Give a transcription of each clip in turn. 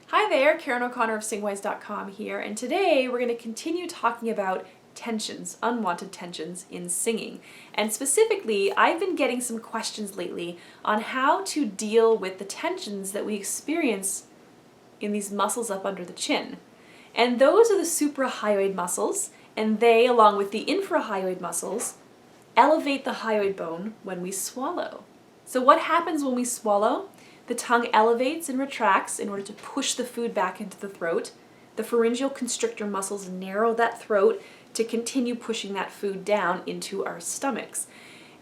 Hi there, Karyn O'Connor of SingWise.com here, and today we're going to continue talking about tensions, unwanted tensions in singing. And specifically, I've been getting some questions lately on how to deal with the tensions that we experience in these muscles up under the chin. And those are the suprahyoid muscles, and they, along with the infrahyoid muscles, elevate the hyoid bone when we swallow. So what happens when we swallow? The tongue elevates and retracts in order to push the food back into the throat. The pharyngeal constrictor muscles narrow that throat to continue pushing that food down into our stomachs.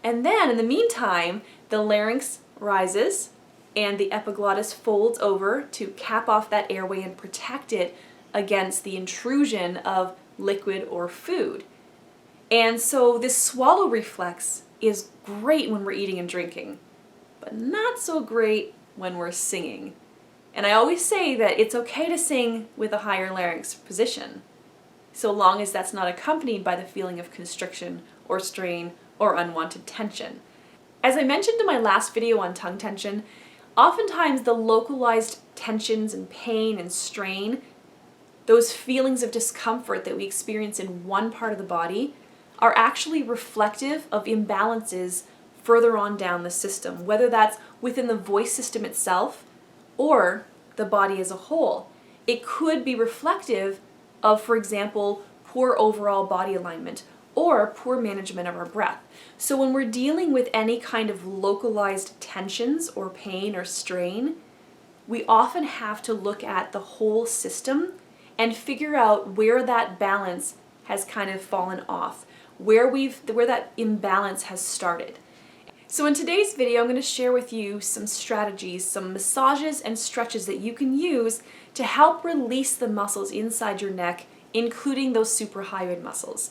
And then, in the meantime, the larynx rises and the epiglottis folds over to cap off that airway and protect it against the intrusion of liquid or food. And so this swallow reflex is great when we're eating and drinking, but not so great when we're singing. And I always say that it's okay to sing with a higher larynx position, so long as that's not accompanied by the feeling of constriction or strain or unwanted tension. As I mentioned in my last video on tongue tension, oftentimes the localized tensions and pain and strain, those feelings of discomfort that we experience in one part of the body, are actually reflective of imbalances further on down the system, whether that's within the voice system itself or the body as a whole. It could be reflective of, for example, poor overall body alignment or poor management of our breath. So when we're dealing with any kind of localized tensions or pain or strain, we often have to look at the whole system and figure out where that balance has kind of fallen off, where that imbalance has started. So in today's video, I'm going to share with you some strategies, some massages and stretches that you can use to help release the muscles inside your neck, including those suprahyoid muscles.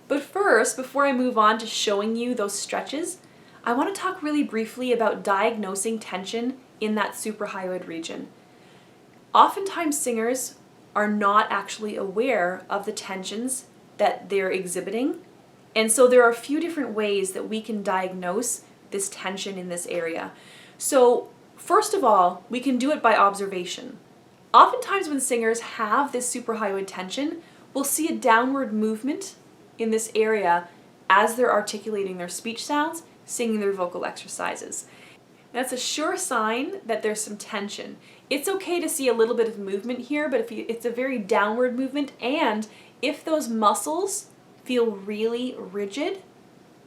But first, before I move on to showing you those stretches, I want to talk really briefly about diagnosing tension in that suprahyoid region. Oftentimes singers are not actually aware of the tensions that they're exhibiting, and so there are a few different ways that we can diagnose this tension in this area. So first of all, we can do it by observation. Oftentimes when singers have this suprahyoid tension, we'll see a downward movement in this area as they're articulating their speech sounds, singing their vocal exercises. That's a sure sign that there's some tension. It's okay to see a little bit of movement here, but it's a very downward movement, and if those muscles feel really rigid,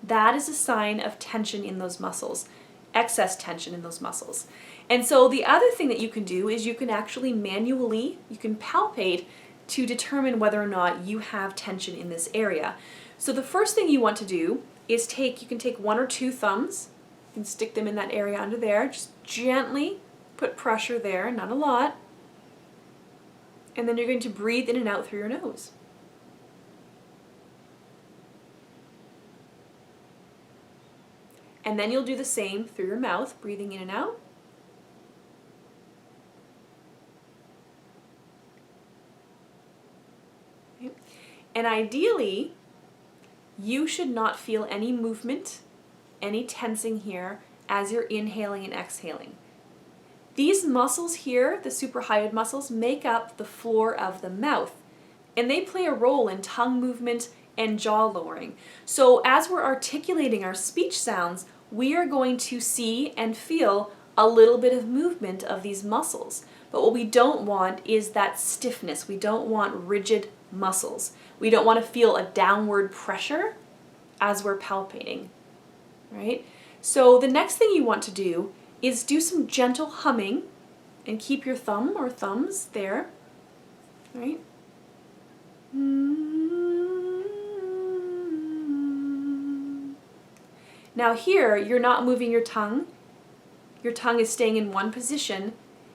that is a sign of tension in those muscles, excess tension in those muscles. And so the other thing that you can do is you can actually manually, you can palpate to determine whether or not you have tension in this area. So the first thing you want to do is you can take one or two thumbs and stick them in that area under there, just gently put pressure there, not a lot, and then you're going to breathe in and out through your nose. And then you'll do the same through your mouth, breathing in and out. Okay. And ideally, you should not feel any movement, any tensing here as you're inhaling and exhaling. These muscles here, the suprahyoid muscles, make up the floor of the mouth, and they play a role in tongue movement and jaw lowering. So as we're articulating our speech sounds, we are going to see and feel a little bit of movement of these muscles. But what we don't want is that stiffness. We don't want rigid muscles. We don't want to feel a downward pressure as we're palpating, right? So the next thing you want to do is do some gentle humming and keep your thumb or thumbs there, right? Now here, you're not moving your tongue. Your tongue is staying in one position,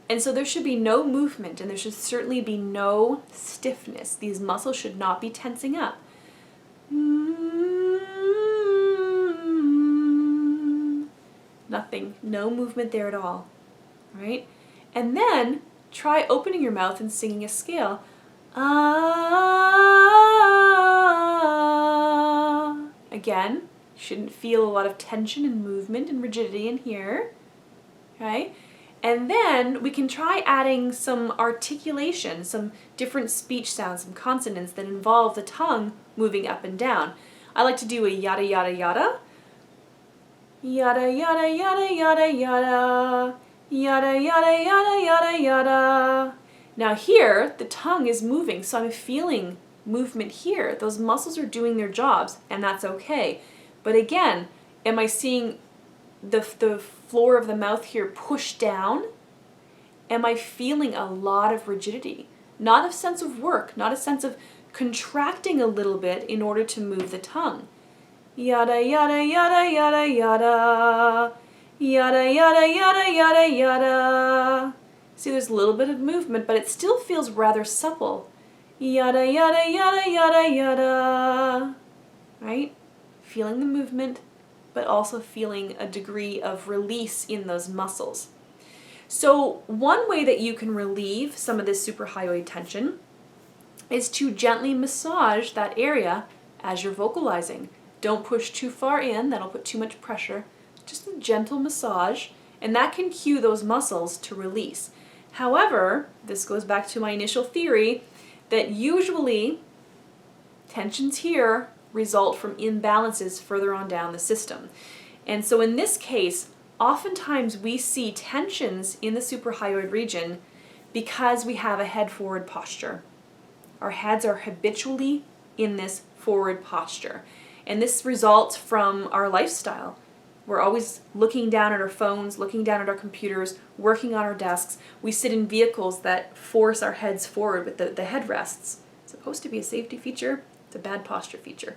and so there should be no movement, and there should certainly be no stiffness. These muscles should not be tensing up. Nothing, no movement there at all, right? And then try opening your mouth and singing a scale. Again, you shouldn't feel a lot of tension and movement and rigidity in here, okay? And then we can try adding some articulation, some different speech sounds, some consonants that involve the tongue moving up and down. I like to do a yada yada yada. Yada yada yada yada yada. Yada yada yada yada yada. Now here, the tongue is moving, so I'm feeling movement here. Those muscles are doing their jobs, and that's okay. But again, am I seeing the floor of the mouth here push down? Am I feeling a lot of rigidity? Not a sense of work, not a sense of contracting a little bit in order to move the tongue. Yada yada yada yada yada. Yada yada yada yada yada. See, there's a little bit of movement, but it still feels rather supple. Yada yada yada yada yada. Right? Feeling the movement, but also feeling a degree of release in those muscles. So one way that you can relieve some of this suprahyoid tension is to gently massage that area as you're vocalizing. Don't push too far in, that'll put too much pressure. Just a gentle massage, and that can cue those muscles to release. However, this goes back to my initial theory that usually tensions here result from imbalances further on down the system. And so in this case, oftentimes we see tensions in the suprahyoid region because we have a head forward posture. Our heads are habitually in this forward posture. And this results from our lifestyle. We're always looking down at our phones, looking down at our computers, working on our desks. We sit in vehicles that force our heads forward with the headrests. It's supposed to be a safety feature. It's a bad posture feature.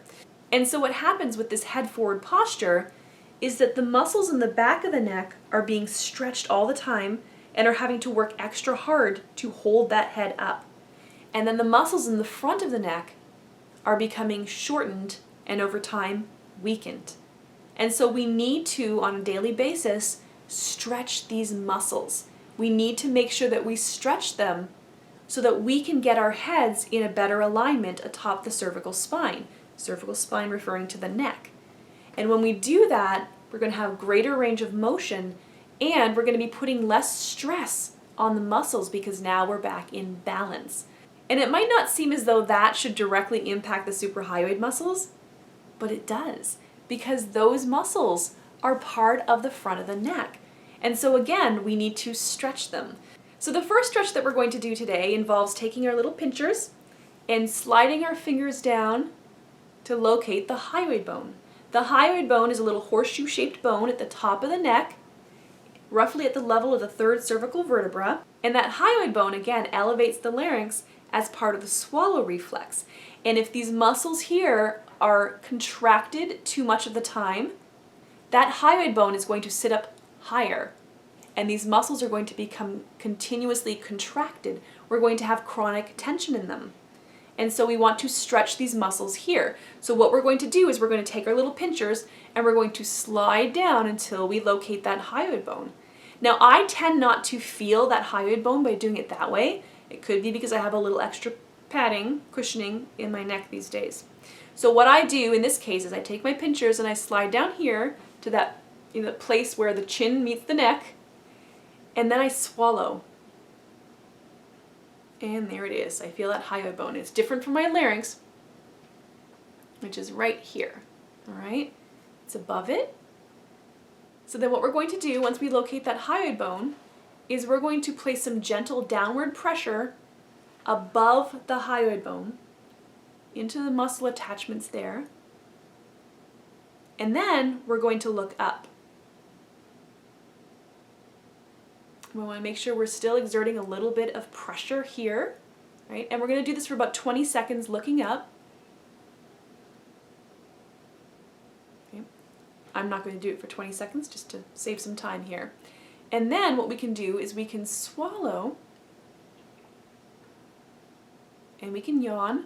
And so what happens with this head forward posture is that the muscles in the back of the neck are being stretched all the time and are having to work extra hard to hold that head up. And then the muscles in the front of the neck are becoming shortened and over time weakened. And so we need to, on a daily basis, stretch these muscles. We need to make sure that we stretch them so that we can get our heads in a better alignment atop the cervical spine referring to the neck. And when we do that, we're going to have greater range of motion, and we're going to be putting less stress on the muscles because now we're back in balance. And it might not seem as though that should directly impact the suprahyoid muscles, but it does, because those muscles are part of the front of the neck. And so again, we need to stretch them. So the first stretch that we're going to do today involves taking our little pinchers and sliding our fingers down to locate the hyoid bone. The hyoid bone is a little horseshoe-shaped bone at the top of the neck, roughly at the level of the third cervical vertebra. And that hyoid bone, again, elevates the larynx as part of the swallow reflex. And if these muscles here are contracted too much of the time, that hyoid bone is going to sit up higher. And these muscles are going to become continuously contracted. We're going to have chronic tension in them. And so we want to stretch these muscles here. So what we're going to do is we're going to take our little pinchers and we're going to slide down until we locate that hyoid bone. Now I tend not to feel that hyoid bone by doing it that way. It could be because I have a little extra padding, cushioning in my neck these days. So what I do in this case is I take my pinchers and I slide down here to that place where the chin meets the neck, and then I swallow. And there it is. I feel that hyoid bone. It's different from my larynx, which is right here. All right? It's above it. So then what we're going to do once we locate that hyoid bone is we're going to place some gentle downward pressure above the hyoid bone into the muscle attachments there. And then we're going to look up. We want to make sure we're still exerting a little bit of pressure here, right? And we're going to do this for about 20 seconds looking up. Okay. I'm not going to do it for 20 seconds just to save some time here. And then what we can do is we can swallow and we can yawn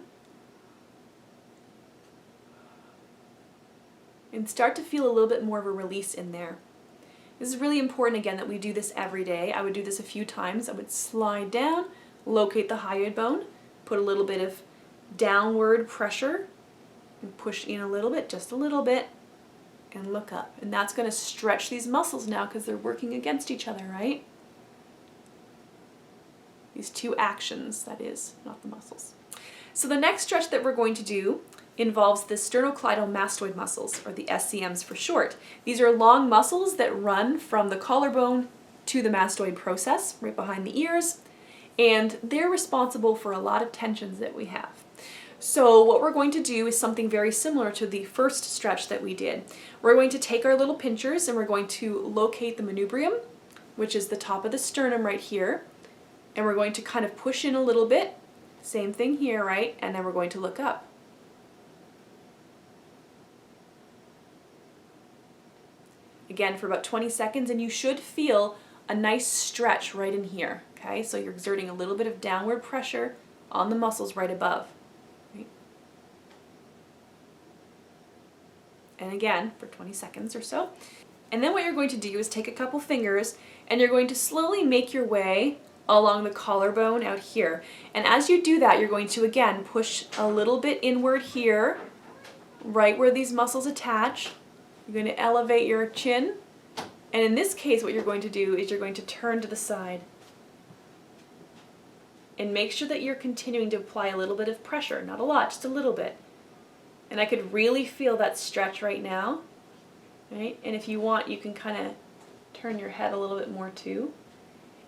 and start to feel a little bit more of a release in there. This is really important, again, that we do this every day. I would do this a few times. I would slide down, locate the hyoid bone, put a little bit of downward pressure, and push in a little bit, just a little bit, and look up. And that's going to stretch these muscles now because they're working against each other, right? These two actions, that is, not the muscles. So the next stretch that we're going to do involves the sternocleidomastoid muscles, or the SCMs for short. These are long muscles that run from the collarbone to the mastoid process, right behind the ears, and they're responsible for a lot of tensions that we have. So what we're going to do is something very similar to the first stretch that we did. We're going to take our little pinchers and we're going to locate the manubrium, which is the top of the sternum right here, and we're going to kind of push in a little bit. Same thing here, right? And then we're going to look up. Again, for about 20 seconds, and you should feel a nice stretch right in here, okay? So you're exerting a little bit of downward pressure on the muscles right above. Right? And again, for 20 seconds or so. And then what you're going to do is take a couple fingers and you're going to slowly make your way along the collarbone out here. And as you do that, you're going to, again, push a little bit inward here, right where these muscles attach. You're going to elevate your chin, and in this case what you're going to do is you're going to turn to the side and make sure that you're continuing to apply a little bit of pressure, not a lot, just a little bit. And I could really feel that stretch right now, right? And if you want, you can kind of turn your head a little bit more too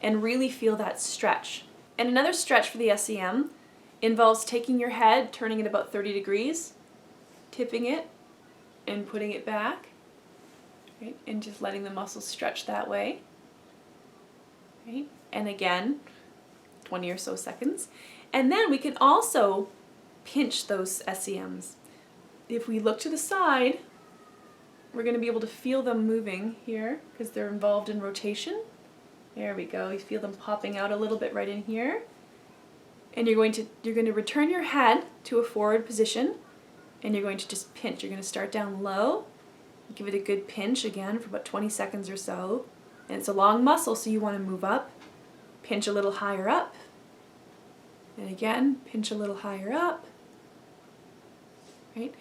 and really feel that stretch. And another stretch for the SEM involves taking your head, turning it about 30 degrees, tipping it, and putting it back, right? And just letting the muscles stretch that way, right? And again, 20 or so seconds. And then we can also pinch those SEMs. If we look to the side, we're going to be able to feel them moving here because they're involved in rotation. There we go. You feel them popping out a little bit right in here. And you're going to return your head to a forward position. And you're going to just pinch. You're going to start down low, give it a good pinch again for about 20 seconds or so. And it's a long muscle, so you want to move up, pinch a little higher up, and again, pinch a little higher up, right?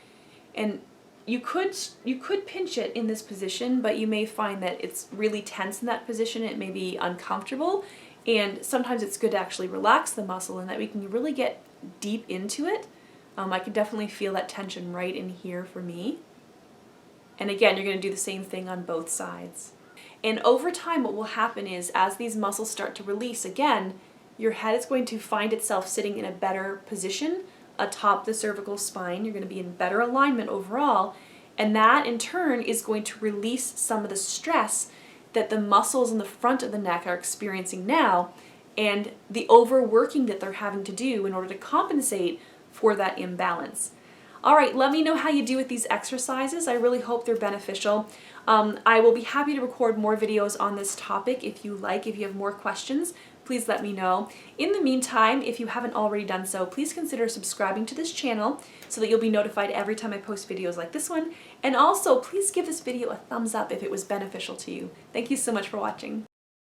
And you could pinch it in this position, but you may find that it's really tense in that position. It may be uncomfortable, and sometimes it's good to actually relax the muscle and that we can really get deep into it. I can definitely feel that tension right in here for me. And again, you're going to do the same thing on both sides. And over time, what will happen is as these muscles start to release again, your head is going to find itself sitting in a better position atop the cervical spine. You're going to be in better alignment overall. And that in turn is going to release some of the stress that the muscles in the front of the neck are experiencing now and the overworking that they're having to do in order to compensate for that imbalance. All right, let me know how you do with these exercises. I really hope they're beneficial. I will be happy to record more videos on this topic if you like. If you have more questions, please let me know. In the meantime, if you haven't already done so, please consider subscribing to this channel so that you'll be notified every time I post videos like this one. And also, please give this video a thumbs up if it was beneficial to you. Thank you so much for watching.